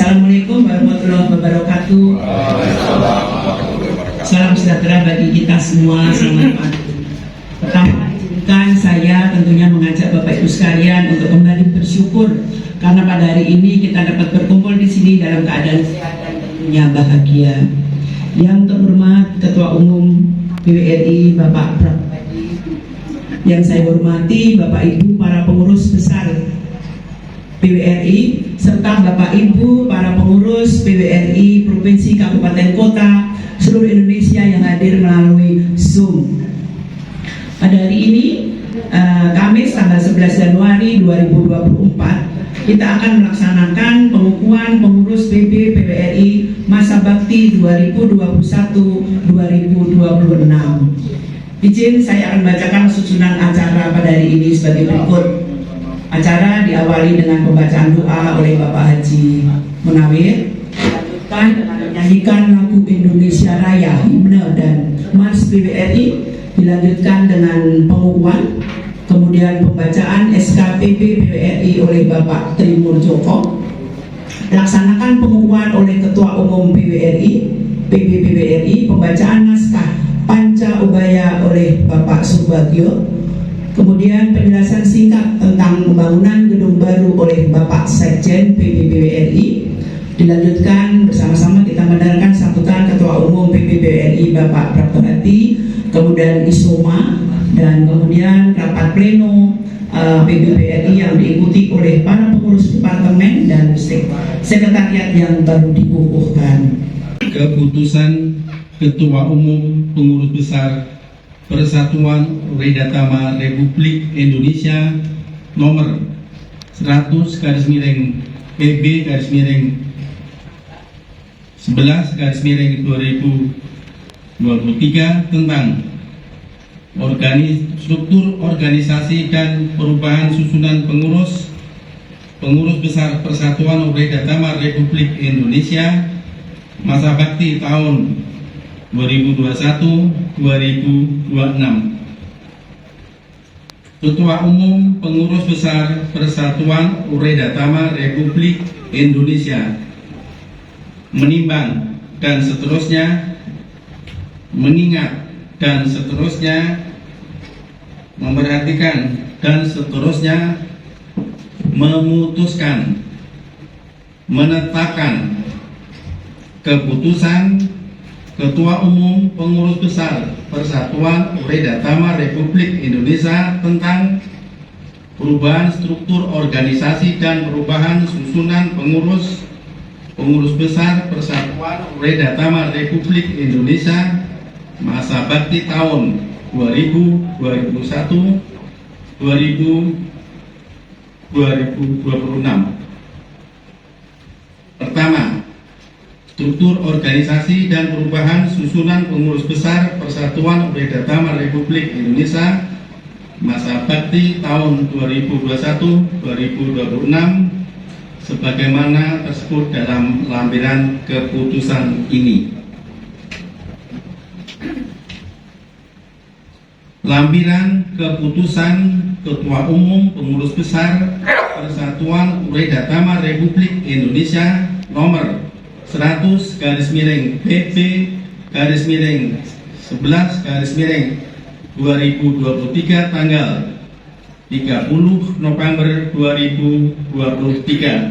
Assalamualaikum warahmatullahi wabarakatuh. Salam sejahtera bagi kita semua. Selamat pagi. Pertama, izinkan saya tentunya mengajak Bapak Ibu sekalian untuk kembali bersyukur karena pada hari ini kita dapat berkumpul di sini dalam keadaan sehat dan tentunya bahagia. Yang terhormat Ketua Umum PWRI Bapak Prabudi, yang saya hormati Bapak Ibu para pengurus besar PWRI serta Bapak Ibu para pengurus PWRI Provinsi Kabupaten Kota seluruh Indonesia yang hadir melalui Zoom. Pada hari ini Kamis tanggal 11 Januari 2024 kita akan melaksanakan pengukuhan pengurus PP PWRI masa bakti 2021-2026. Izin saya akan bacakan susunan acara pada hari ini sebagai berikut. Acara diawali dengan pembacaan doa oleh Bapak Haji Munawir, dilanjutkan dengan menyanyikan lagu Indonesia Raya, himne dan Mars PWRI, dilanjutkan dengan pengukuhan, kemudian pembacaan SKPP PWRI oleh Bapak Trimur Joko, dilaksanakan pengukuhan oleh Ketua Umum PWRI, PBPWRI, pembacaan naskah Panca Ubaya oleh Bapak Subagio, kemudian penjelasan singkat tentang pembangunan gedung baru oleh Bapak Sekjen PBPWRI, dilanjutkan bersama-sama kita mendengarkan sambutan Ketua Umum PBPWRI Bapak Praptohati, kemudian Isoma, dan kemudian rapat pleno PBPWRI yang diikuti oleh para pengurus departemen dan sekretariat yang baru dikukuhkan. Keputusan Ketua Umum Pengurus Besar Persatuan Redatama Republik Indonesia nomor 100/11/2023 tentang struktur organisasi dan perubahan susunan pengurus besar Persatuan Redatama Republik Indonesia masa bakti tahun 2021-2026. Ketua Umum Pengurus Besar Persatuan Redatama Republik Indonesia menimbang dan seterusnya, mengingat dan seterusnya, memperhatikan dan seterusnya, memutuskan, menetapkan keputusan Ketua Umum Pengurus Besar Persatuan Redatama Republik Indonesia tentang perubahan struktur organisasi dan perubahan susunan pengurus besar Persatuan Redatama Republik Indonesia masa bakti tahun 2021-2026. Pertama, struktur organisasi dan perubahan susunan pengurus besar Persatuan Redatama Republik Indonesia masa bakti tahun 2021-2026 sebagaimana tersebut dalam lampiran keputusan ini. Lampiran keputusan Ketua Umum Pengurus Besar Persatuan Redatama Republik Indonesia nomor 100/11/2023 tanggal 30 November 2023.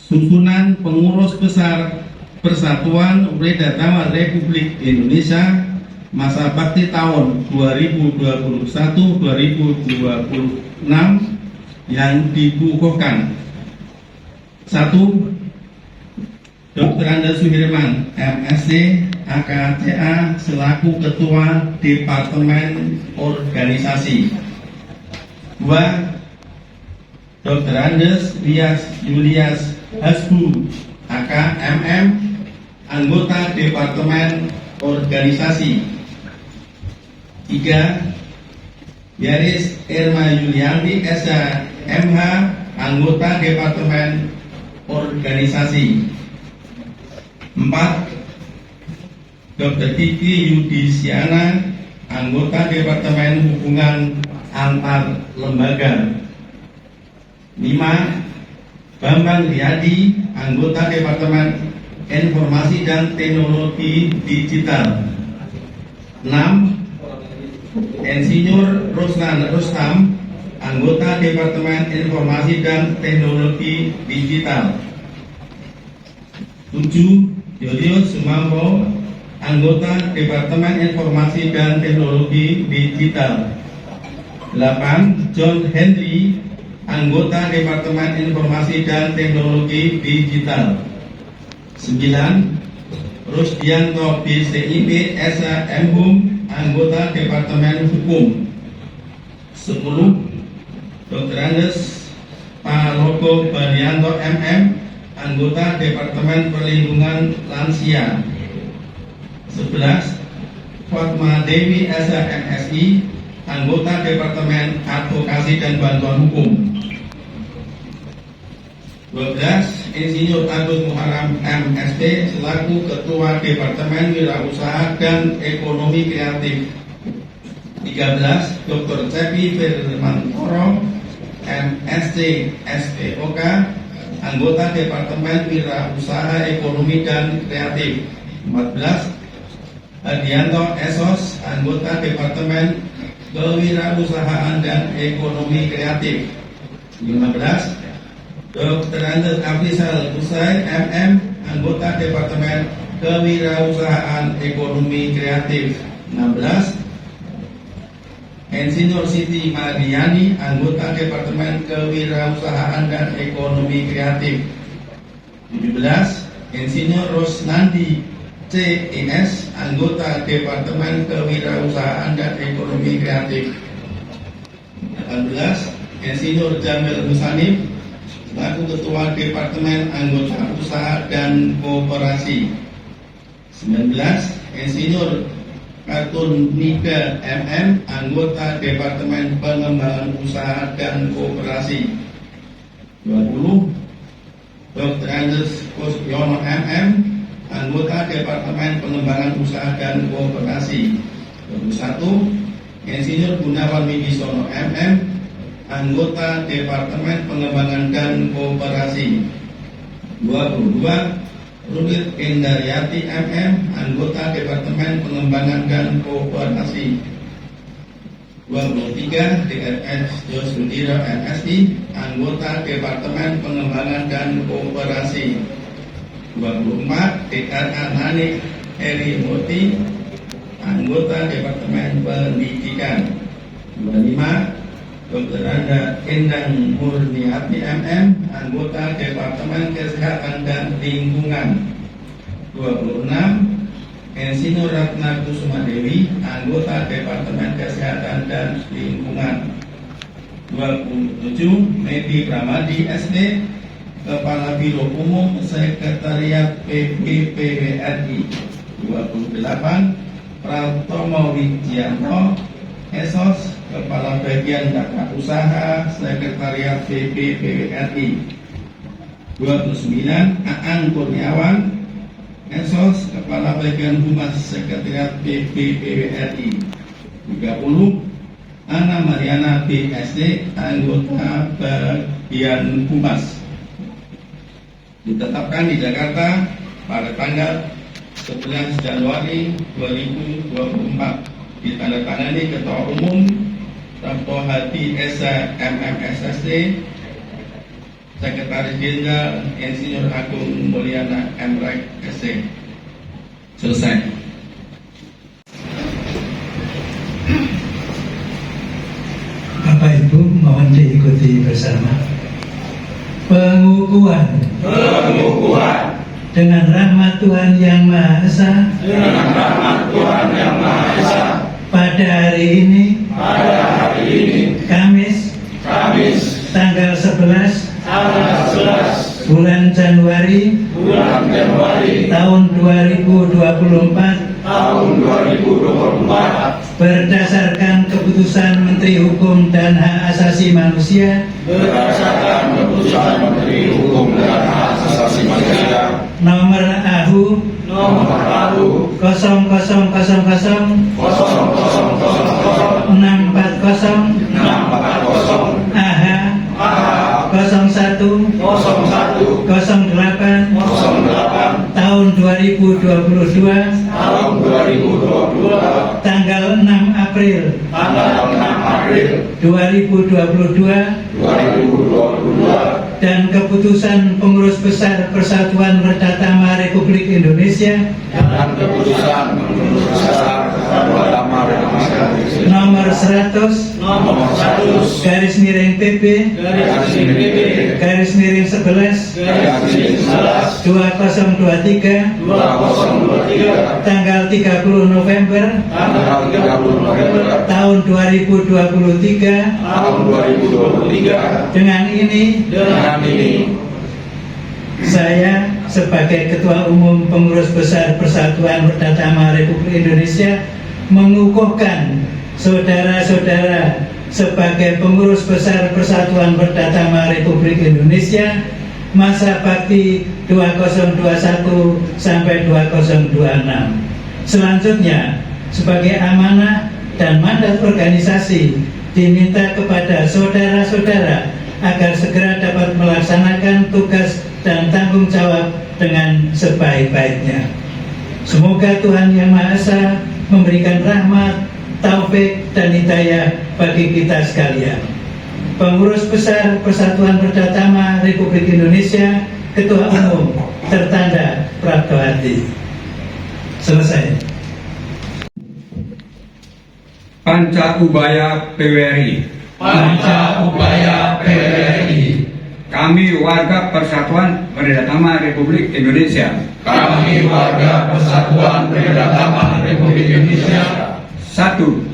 Susunan pengurus besar Persatuan Redatama Republik Indonesia masa bakti tahun 2021-2026 yang dikukuhkan. 1. Dr. Andes Suhirman, MSc, AKTA, selaku Ketua Departemen Organisasi. 2. Dr. Andes Rias Julias Hasbu, AKMM, anggota Departemen Organisasi. 3. Yaris Irma Yulianti, SH, MH, anggota Departemen Organisasi. 4. Dr. Kiki Yudisiana, anggota Departemen Hubungan Antar Lembaga. 5. Bambang Riyadi, anggota Departemen Informasi dan Teknologi Digital. 6. Insinyur Ruslan Rustam, anggota Departemen Informasi dan Teknologi Digital. 7. Julius Sumambo, anggota Departemen Informasi dan Teknologi Digital. 8. John Henry, anggota Departemen Informasi dan Teknologi Digital. 9. Rusdianto BCIP SHM, anggota Departemen Hukum. 10. Dr. Andes Palogo Banianto MM, anggota Departemen Perlindungan Lansia. 11. Fatma Dewi SHMSI, anggota Departemen Advokasi dan Bantuan Hukum. 12. Insinyur Agus Muharram MSP selaku Ketua Departemen Wirausaha dan Ekonomi Kreatif. 13. Dr. Cepi Firmantoro MSc SPOK, anggota Departemen Wirausaha Ekonomi dan Kreatif. 14. Adianto Esos, anggota Departemen Kewirausahaan dan Ekonomi Kreatif. 15. Dr. Andes Afrizal Usai MM, anggota Departemen Kewirausahaan Ekonomi Kreatif. 16. Insinyur Siti Mariani, anggota Departemen Kewirausahaan dan Ekonomi Kreatif. 17. Insinyur Rosnandi CIS, anggota Departemen Kewirausahaan dan Ekonomi Kreatif. 18. Insinyur Jamil Musanif, selaku Ketua Departemen Anggota Usaha dan Koperasi. 19. Insinyur Katun Nika MM, anggota Departemen Pengembangan Usaha dan Koperasi. 20. Dr. Andes Kusyono MM, anggota Departemen Pengembangan Usaha dan Koperasi. 21. Insinyur Gunawan Wibisono MM, anggota Departemen Pengembangan dan Koperasi. 22. Rudit Indaryati MM, anggota Departemen Pengembangan dan Koperasi. 23. DRS Josudira MSI, anggota Departemen Pengembangan dan Koperasi. 24. DRA Nani Eri Murti, anggota Departemen Pendidikan. 25. Dr. Anda Endang Murniati MM, anggota Departemen Kesehatan dan Lingkungan. 26. Insinyur Ratna Kusuma Dewi, anggota Departemen Kesehatan dan Lingkungan. 27. Medi Pramadi SD, Kepala Biro Umum Sekretariat PBPWRI. 28. Pratomo Wijianto Esos, Kepala Bagian Tata Usaha Sekretariat PBPWRI. 29. Aan Kurniawan Esos, Kepala Bagian Humas Sekretariat PBPWRI. 30. Ana Mariana BSD, anggota Bagian Humas. Ditetapkan di Jakarta pada tanggal 11 Januari 2024. Ditandatangani Ketua Umum Sabto Hadi Esa MMSSD, Sekretaris Jenderal Insinyur Agung Mulyana Mrek SC. Selesai. Bapak Ibu mohon diikuti bersama. Pengukuhan dengan rahmat Tuhan Yang Maha Esa, pada hari ini, Kamis tanggal 11 bulan Januari tahun 2024, berdasarkan keputusan Menteri Hukum dan Hak Asasi Manusia nomor AHU 0000 AH 01 2022 tanggal 6 April 2022 dan keputusan Pengurus Besar Persatuan Werdatama Republik Indonesia nomor 100 garis miring PP garis miring 11 2023 tanggal 30 November tahun 2023. Dengan ini saya sebagai Ketua Umum Pengurus Besar Persatuan Werdatama Republik Indonesia mengukuhkan saudara-saudara sebagai Pengurus Besar Persatuan Werdatama Republik Indonesia masa bakti 2021 sampai 2026. Selanjutnya, sebagai amanah dan mandat organisasi diminta kepada saudara-saudara agar segera dapat melaksanakan tugas dan tanggung jawab dengan sebaik-baiknya. Semoga Tuhan Yang Maha Esa memberikan rahmat, taufik, dan hidayah bagi kita sekalian. Pengurus Besar Persatuan Werdatama Republik Indonesia, Ketua Umum, tertanda Prapto Hadi. Selesai. Panca Ubaya PWRI. Kami warga Persatuan Werdatama Republik Indonesia.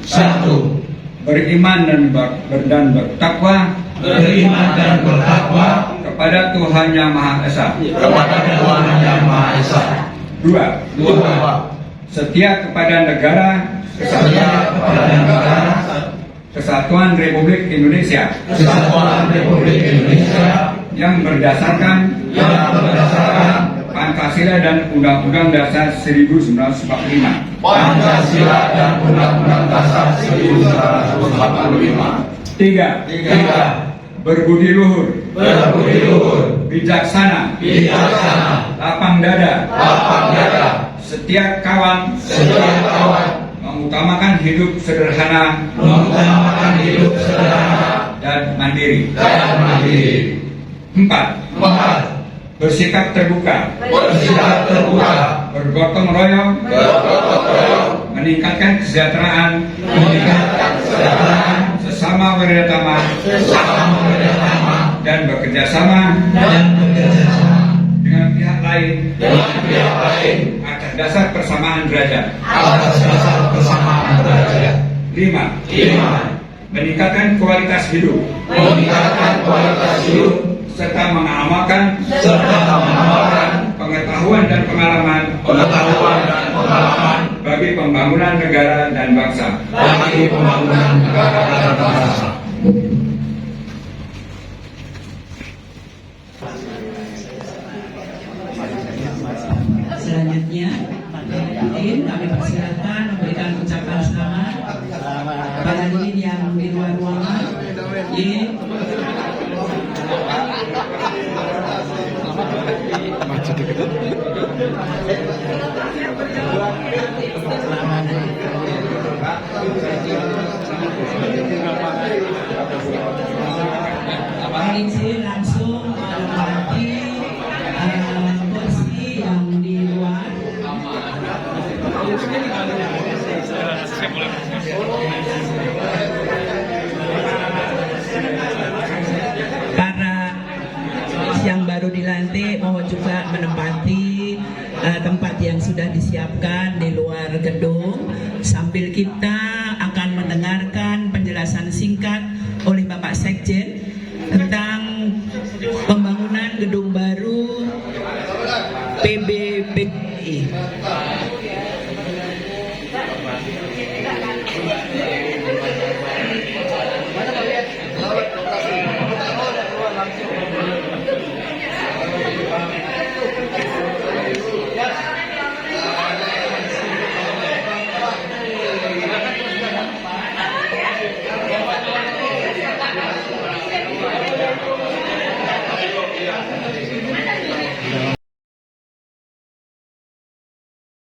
Satu. Beriman dan bertakwa kepada Tuhan Yang Maha Esa. Dua. Setia kepada negara Kesatuan Republik Indonesia yang berdasarkan Pancasila dan Undang-Undang Dasar 1945. Tiga. Berbudi luhur, bijaksana, lapang dada, setia kawan, mengutamakan hidup sederhana, dan mandiri. Empat. Bersikap terbuka, bergotong royong, meningkatkan kesejahteraan sesama werdatama dan bekerja sama dengan pihak lain atas dasar persamaan derajat. 5. Meningkatkan kualitas hidup serta mengamalkan pengetahuan dan pengalaman bagi pembangunan negara dan bangsa. Selanjutnya, kami persilakan memberikan ucapan selamat kepada hadirin yang di luar ruangan. Paling sih langsung menempati kursi yang di luar. Para yang baru dilantik mohon juga menempati tempat yang sudah disiapkan di luar gedung sambil kita